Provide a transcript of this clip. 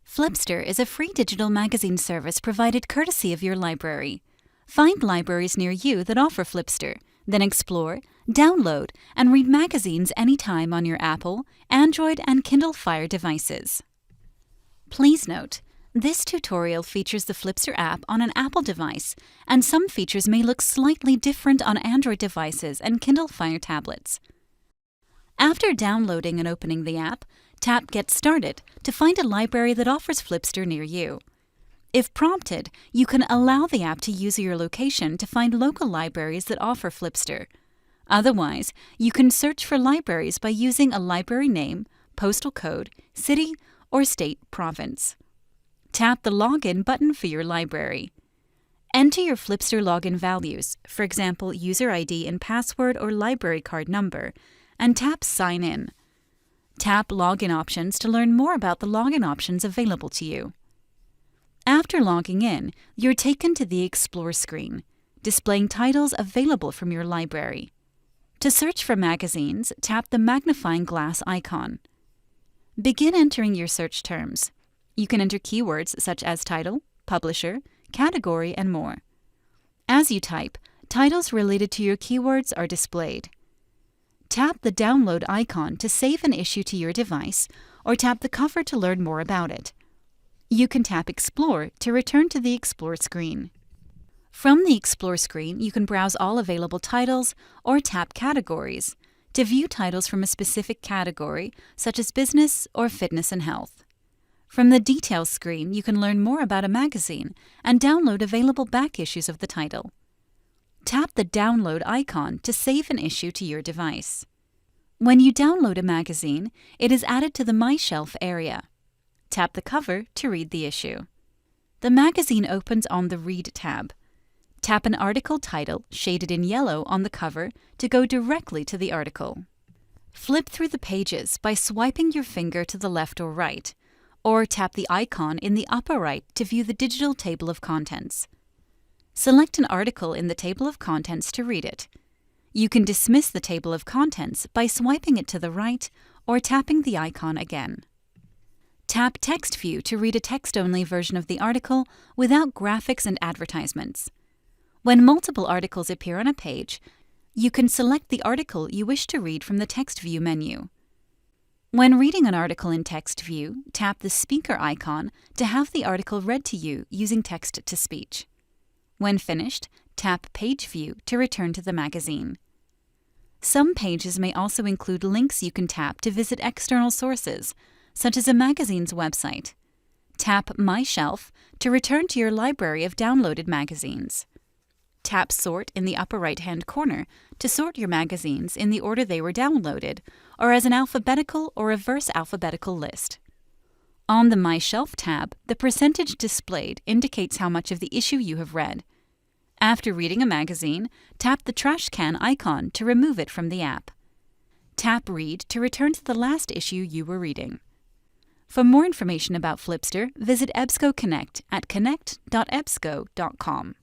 Flipster is a free digital magazine service provided courtesy of your library. Find libraries near you that offer Flipster, then explore, download, and read magazines anytime on your Apple, Android, and Kindle Fire devices. Please note, this tutorial features the Flipster app on an Apple device, and some features may look slightly different on Android devices and Kindle Fire tablets. After downloading and opening the app, tap Get Started to find a library that offers Flipster near you. If prompted, you can allow the app to use your location to find local libraries that offer Flipster. Otherwise, you can search for libraries by using a library name, postal code, city, or state province. Tap the Login button for your library. Enter your Flipster login values, for example, user ID and password or library card number, and tap Sign In. Tap Login Options to learn more about the login options available to you. After logging in, you're taken to the Explore screen, displaying titles available from your library. To search for magazines, tap the magnifying glass icon. Begin entering your search terms. You can enter keywords such as title, publisher, category, and more. As you type, titles related to your keywords are displayed. Tap the download icon to save an issue to your device, or tap the cover to learn more about it. You can tap Explore to return to the Explore screen. From the Explore screen, you can browse all available titles or tap Categories to view titles from a specific category, such as business or fitness and health. From the Details screen, you can learn more about a magazine and download available back issues of the title. Tap the Download icon to save an issue to your device. When you download a magazine, it is added to the My Shelf area. Tap the cover to read the issue. The magazine opens on the Read tab. Tap an article title shaded in yellow on the cover to go directly to the article. Flip through the pages by swiping your finger to the left or right, or tap the icon in the upper right to view the digital table of contents. Select an article in the table of contents to read it. You can dismiss the table of contents by swiping it to the right or tapping the icon again. Tap Text View to read a text-only version of the article without graphics and advertisements. When multiple articles appear on a page, you can select the article you wish to read from the Text View menu. When reading an article in Text View, tap the speaker icon to have the article read to you using text-to-speech. When finished, tap Page View to return to the magazine. Some pages may also include links you can tap to visit external sources, such as a magazine's website. Tap My Shelf to return to your library of downloaded magazines. Tap Sort in the upper right-hand corner to sort your magazines in the order they were downloaded, or as an alphabetical or reverse alphabetical list. On the My Shelf tab, the percentage displayed indicates how much of the issue you have read. After reading a magazine, tap the trash can icon to remove it from the app. Tap Read to return to the last issue you were reading. For more information about Flipster, visit EBSCO Connect at connect.ebsco.com.